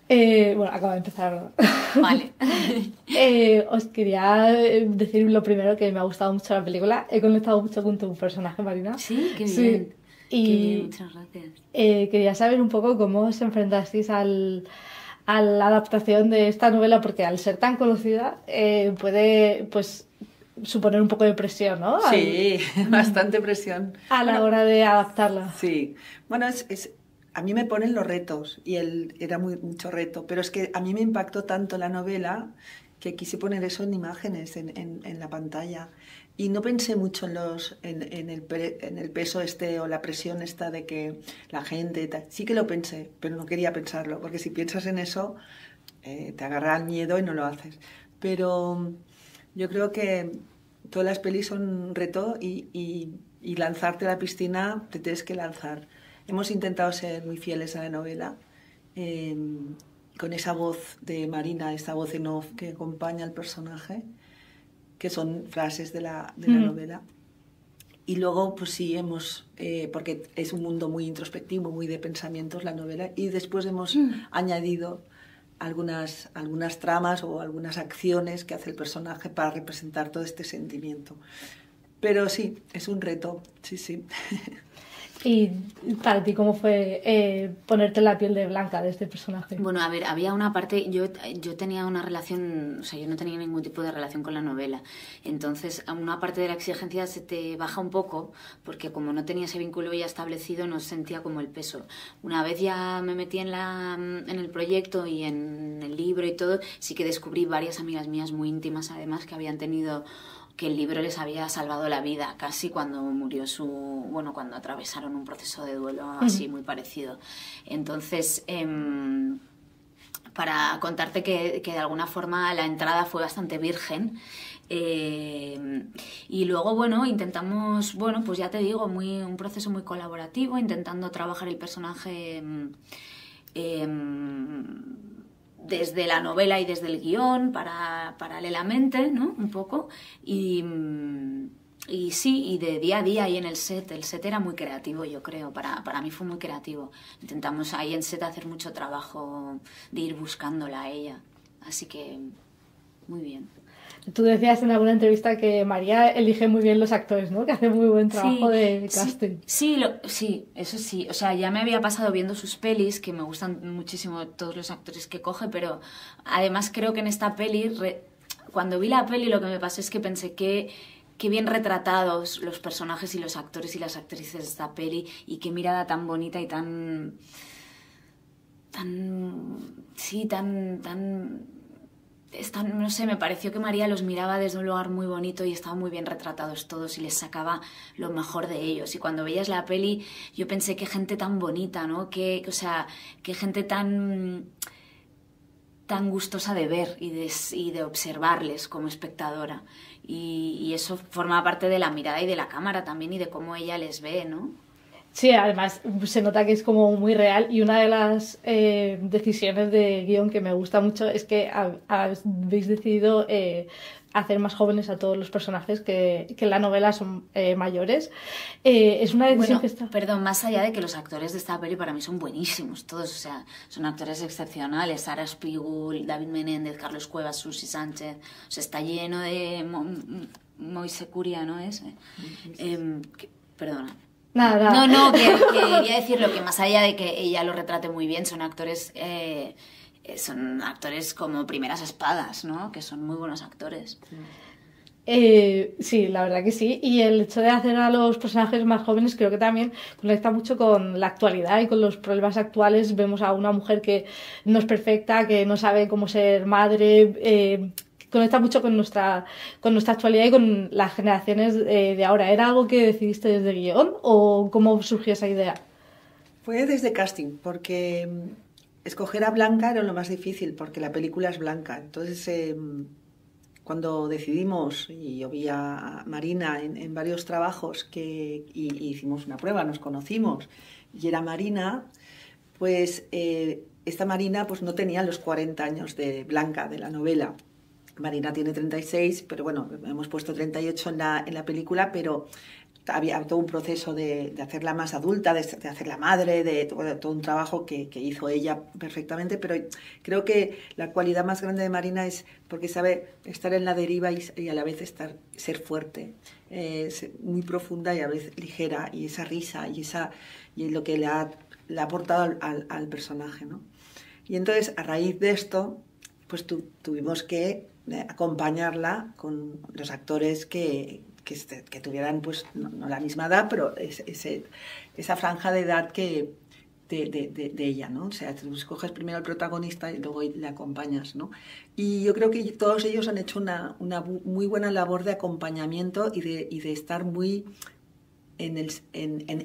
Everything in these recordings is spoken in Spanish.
Bueno, acabo de empezar. Vale. Os quería decir lo primero que me ha gustado mucho la película. He conectado mucho con tu personaje, Marina. Sí, qué Sí. bien. Qué bien, Y muchas gracias. quería saber un poco cómo os enfrentasteis a la adaptación de esta novela, porque al ser tan conocida puede pues suponer un poco de presión, ¿no? Sí, bastante presión. A la Bueno, hora de adaptarla. sí. Bueno, a mí me ponen los retos y él era mucho reto, pero es que a mí me impactó tanto la novela que quise poner eso en imágenes, en la pantalla. Y no pensé mucho en el peso este o la presión esta de que la gente... Sí que lo pensé, pero no quería pensarlo, porque si piensas en eso, te agarra el miedo y no lo haces. Pero yo creo que todas las pelis son un reto y lanzarte a la piscina te tienes que lanzar. Hemos intentado ser muy fieles a la novela, eh, con esa voz de Marina, esa voz en off que acompaña al personaje, que son frases de la novela. Y luego, pues sí, porque es un mundo muy introspectivo, muy de pensamientos la novela, y después hemos añadido algunas tramas o algunas acciones que hace el personaje para representar todo este sentimiento. Pero sí, es un reto, sí, sí. Y para ti, ¿cómo fue ponerte en la piel de Blanca de este personaje? Bueno, a ver, había una parte, yo tenía una relación, o sea, yo no tenía ningún tipo de relación con la novela. Entonces, a una parte de la exigencia se te baja un poco, porque como no tenía ese vínculo ya establecido, no sentía como el peso. Una vez ya me metí en el proyecto y en el libro y todo, sí que descubrí varias amigas mías muy íntimas, además, que habían tenido, que el libro les había salvado la vida casi cuando murió cuando atravesaron un proceso de duelo así muy parecido. Entonces, para contarte que de alguna forma la entrada fue bastante virgen. Y luego, bueno, intentamos, bueno, pues ya te digo, un proceso muy colaborativo, intentando trabajar el personaje desde la novela y desde el guión, paralelamente, ¿no? Un poco. Y sí, y de día a día y en el set era muy creativo, yo creo, para mí fue muy creativo. Intentamos ahí en set hacer mucho trabajo de ir buscándola a ella, así que muy bien. Tú decías en alguna entrevista que María elige muy bien los actores, ¿no? Que hace muy buen trabajo de casting. Sí, eso sí. O sea, ya me había pasado viendo sus pelis, que me gustan muchísimo todos los actores que coge, pero además creo que en esta peli, cuando vi la peli lo que me pasó es que pensé que qué bien retratados los personajes y los actores y las actrices de esta peli, y qué mirada tan bonita y tan no sé, me pareció que María los miraba desde un lugar muy bonito y estaban muy bien retratados todos y les sacaba lo mejor de ellos. Y cuando veías la peli, yo pensé, qué gente tan bonita, ¿no? Qué gente tan gustosa de ver y de observarles como espectadora. Y eso forma parte de la mirada y de la cámara también y de cómo ella les ve, ¿no? Sí, además se nota que es como muy real, y una de las decisiones de guión que me gusta mucho es que habéis decidido hacer más jóvenes a todos los personajes, que en la novela son mayores. Es una decisión Bueno, que está... perdón, más allá de que los actores de esta peli para mí son buenísimos, todos, o sea, son actores excepcionales. Sara Spiegel, David Menéndez, Carlos Cuevas, Susi Sánchez, o sea, está lleno de Moise Curia, ¿no es? Perdona. Nada. No, que quería decirlo, que más allá de que ella lo retrate muy bien, son actores como primeras espadas, ¿no? Que son muy buenos actores. Sí, la verdad que sí. Y el hecho de hacer a los personajes más jóvenes creo que también conecta mucho con la actualidad y con los problemas actuales. Vemos a una mujer que no es perfecta, que no sabe cómo ser madre. Conecta mucho con nuestra actualidad y con las generaciones de ahora. ¿Era algo que decidiste desde guión o cómo surgió esa idea? Fue desde casting, porque escoger a Blanca era lo más difícil, porque la película es blanca. Entonces, cuando decidimos, y yo vi a Marina en varios trabajos y hicimos una prueba, nos conocimos, y era Marina, pues esta Marina pues no tenía los 40 años de Blanca, de la novela. Marina tiene 36, pero bueno, hemos puesto 38 en la película, pero había todo un proceso de hacerla más adulta, de hacerla madre, de todo un trabajo que hizo ella perfectamente, pero creo que la cualidad más grande de Marina es porque sabe estar en la deriva y a la vez ser fuerte, muy profunda y a la vez ligera, y esa risa y lo que le ha aportado al personaje, ¿no? Y entonces, a raíz de esto, pues tuvimos que acompañarla con los actores que tuvieran, pues, no la misma edad, pero esa franja de edad de ella, ¿no? O sea, tú escoges primero al protagonista y luego le acompañas, ¿no? Y yo creo que todos ellos han hecho una muy buena labor de acompañamiento y de estar muy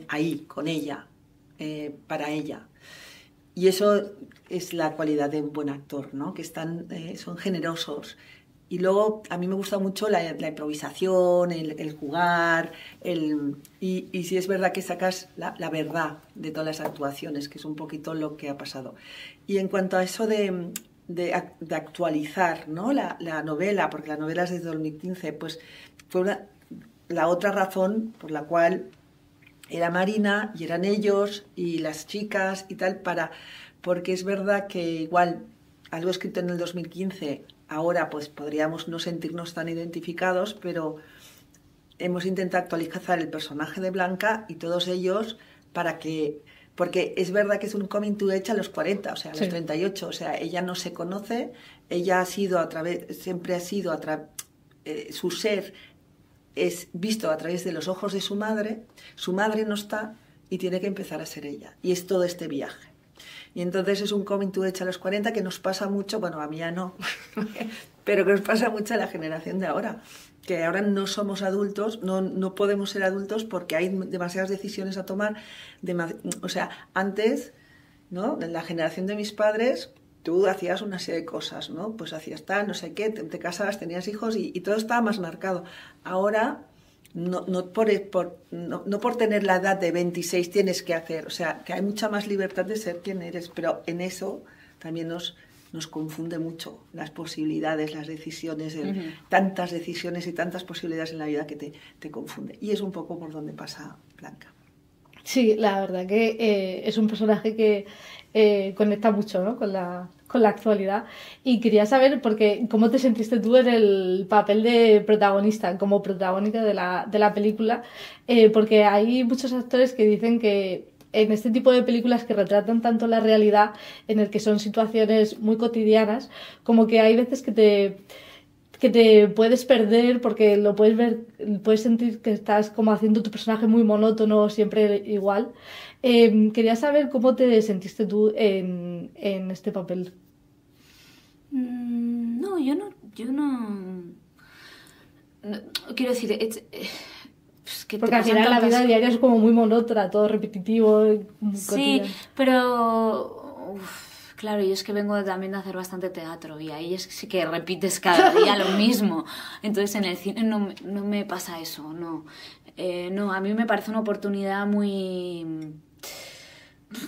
ahí, con ella, para ella. Y eso es la cualidad de un buen actor, ¿no? Que son generosos. Y luego a mí me gusta mucho la improvisación, el jugar, y sí es verdad que sacas la verdad de todas las actuaciones, que es un poquito lo que ha pasado. Y en cuanto a eso de actualizar, ¿no? la novela, porque la novela es de 2015, pues fue la otra razón por la cual era Marina y eran ellos y las chicas y tal, porque es verdad que igual algo escrito en el 2015, ahora pues podríamos no sentirnos tan identificados, pero hemos intentado actualizar el personaje de Blanca y todos ellos porque es verdad que es un coming to age a los 40, o sea, a los 38, o sea, ella no se conoce, ella siempre ha sido su ser es visto a través de los ojos de su madre no está y tiene que empezar a ser ella, y es todo este viaje. Y entonces es un coming to age a los 40 que nos pasa mucho, bueno, a mí ya no, pero que nos pasa mucho a la generación de ahora, que ahora no somos adultos, no podemos ser adultos porque hay demasiadas decisiones a tomar. O sea, antes, ¿no? En la generación de mis padres, tú hacías una serie de cosas, ¿no? Pues hacías tal, no sé qué, te casabas, tenías hijos y todo estaba más marcado. Ahora, no por tener la edad de 26 tienes que hacer, o sea, que hay mucha más libertad de ser quien eres, pero en eso también nos confunde mucho las posibilidades, las decisiones, tantas decisiones y tantas posibilidades en la vida que te confunde. Y es un poco por donde pasa Blanca. Sí, la verdad que es un personaje que conecta mucho, ¿no? con la actualidad. Y quería saber, porque ¿cómo te sentiste tú en el papel de protagonista, como protagónica de la película? Porque hay muchos actores que dicen que en este tipo de películas que retratan tanto la realidad, en el que son situaciones muy cotidianas, como que hay veces que te puedes perder porque lo puedes ver, puedes sentir que estás como haciendo tu personaje muy monótono, siempre igual. Quería saber cómo te sentiste tú en este papel. No, yo no quiero decir, es que porque al final la vida diaria es como muy monótona, todo repetitivo. Sí, cotidiano. Pero claro, yo es que vengo también de hacer bastante teatro y ahí es sí que repites cada día lo mismo. Entonces en el cine no me pasa eso, no. No, a mí me parece una oportunidad muy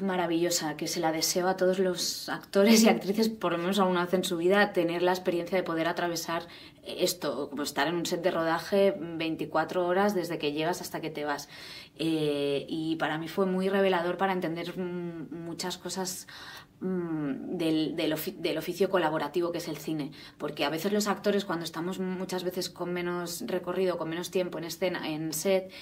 maravillosa, que se la deseo a todos los actores y actrices, por lo menos alguna vez en su vida, tener la experiencia de poder atravesar esto, como estar en un set de rodaje 24 horas desde que llegas hasta que te vas. Y para mí fue muy revelador para entender muchas cosas del oficio colaborativo que es el cine, porque a veces los actores, cuando estamos muchas veces con menos recorrido, con menos tiempo en escena, en set,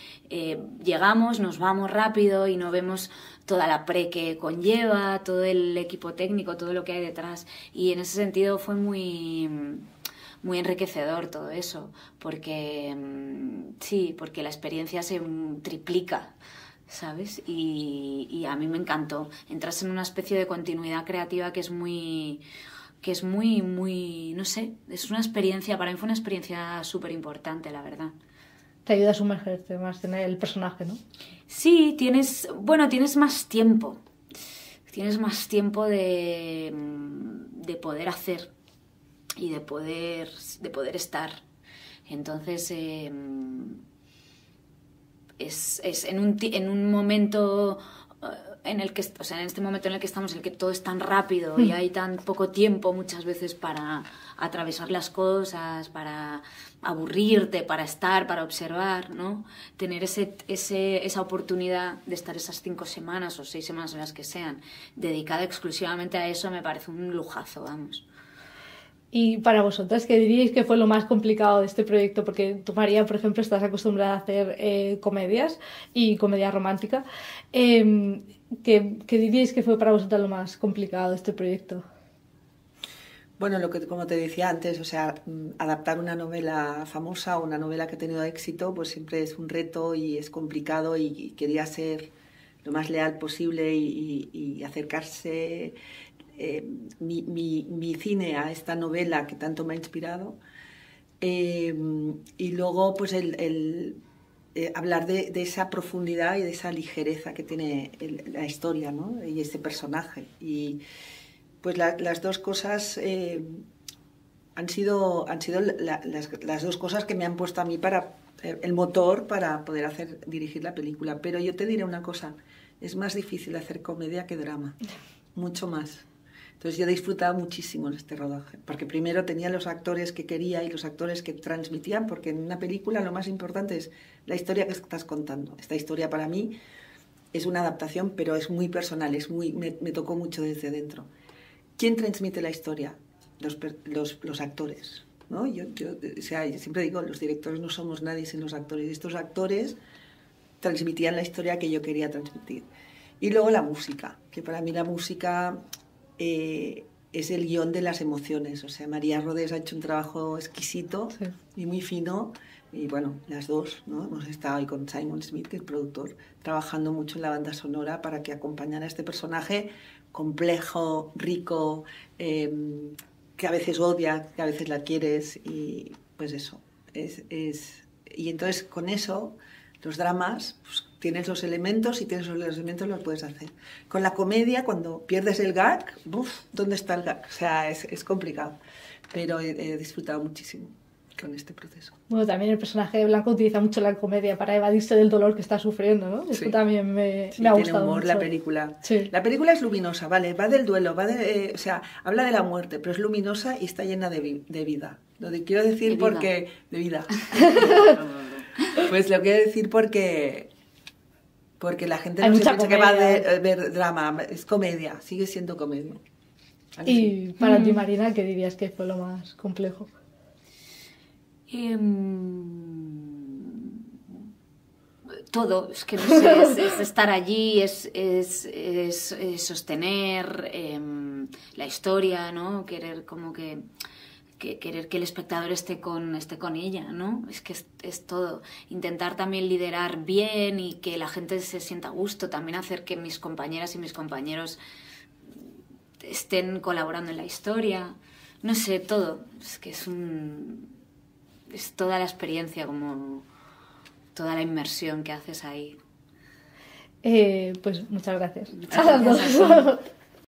llegamos, nos vamos rápido y no vemos toda la pre que conlleva, todo el equipo técnico, todo lo que hay detrás, y en ese sentido fue muy enriquecedor todo eso, porque sí, porque la experiencia se triplica, ¿sabes? Y a mí me encantó. Entras en una especie de continuidad creativa que es muy, no sé, es una experiencia, para mí fue una experiencia súper importante, la verdad. Te ayuda a sumergirte más en el personaje, ¿no? Sí, tienes más tiempo. Tienes más tiempo de poder hacer y de poder estar. Entonces, es en un momento en el que, o sea, en este momento en el que estamos, en el que todo es tan rápido y hay tan poco tiempo muchas veces para atravesar las cosas, para aburrirte, para estar, para observar, ¿no? Tener esa oportunidad de estar esas 5 semanas o 6 semanas, o las que sean, dedicada exclusivamente a eso, me parece un lujazo, vamos. Y para vosotras, ¿qué diríais que fue lo más complicado de este proyecto? Porque tú, María, por ejemplo, estás acostumbrada a hacer comedias y comedia romántica. ¿Qué diríais que fue para vosotras lo más complicado de este proyecto? Bueno, como te decía antes, o sea, adaptar una novela famosa o una novela que ha tenido éxito, pues siempre es un reto y es complicado y quería ser lo más leal posible y acercarse mi cine a esta novela que tanto me ha inspirado. Y luego, pues hablar de esa profundidad y de esa ligereza que tiene la historia, ¿no? Y ese personaje. Y pues las dos cosas han sido las dos cosas que me han puesto a mí para el motor para poder dirigir la película. Pero yo te diré una cosa, es más difícil hacer comedia que drama, mucho más. Entonces yo he disfrutado muchísimo en este rodaje, porque primero tenía los actores que quería y los actores que transmitían, porque en una película lo más importante es la historia que estás contando. Esta historia para mí es una adaptación, pero es muy personal, me tocó mucho desde dentro. ¿Quién transmite la historia? Los actores, ¿no? Yo siempre digo, los directores no somos nadie sin los actores. Estos actores transmitían la historia que yo quería transmitir. Y luego la música, que para mí la música es el guión de las emociones. O sea, María Rodés ha hecho un trabajo exquisito y muy fino. Y bueno, las dos, ¿no? Hemos estado ahí con Simon Smith, que es el productor, trabajando mucho en la banda sonora para que acompañara a este personaje complejo, rico, que a veces odias, que a veces la quieres, y pues eso. Y entonces con eso, los dramas, pues, tienes los elementos y tienes los elementos, los puedes hacer. Con la comedia, cuando pierdes el gag, ¿dónde está el gag? O sea, es complicado, pero he disfrutado muchísimo con este proceso. Bueno, también el personaje de Blanca utiliza mucho la comedia para evadirse del dolor que está sufriendo, ¿no? Eso también me ha gustado tiene humor mucho. La película. Sí. La película es luminosa, ¿vale? Va del duelo, o sea, habla de la muerte, pero es luminosa y está llena de vida. Lo que quiero decir porque... De vida. Pues lo quiero decir porque la gente no se piensa que va a ver drama, es comedia, sigue siendo comedia. Y para ti, Marina, ¿qué dirías que fue lo más complejo? Todo, es que no sé, es estar allí, es sostener la historia, ¿no? Querer como querer que el espectador esté con ella, ¿no? Es que es todo. Intentar también liderar bien y que la gente se sienta a gusto, también hacer que mis compañeras y mis compañeros estén colaborando en la historia, no sé, todo. Es que es toda la experiencia, como toda la inmersión que haces ahí. Pues muchas gracias. Muchas gracias a ti.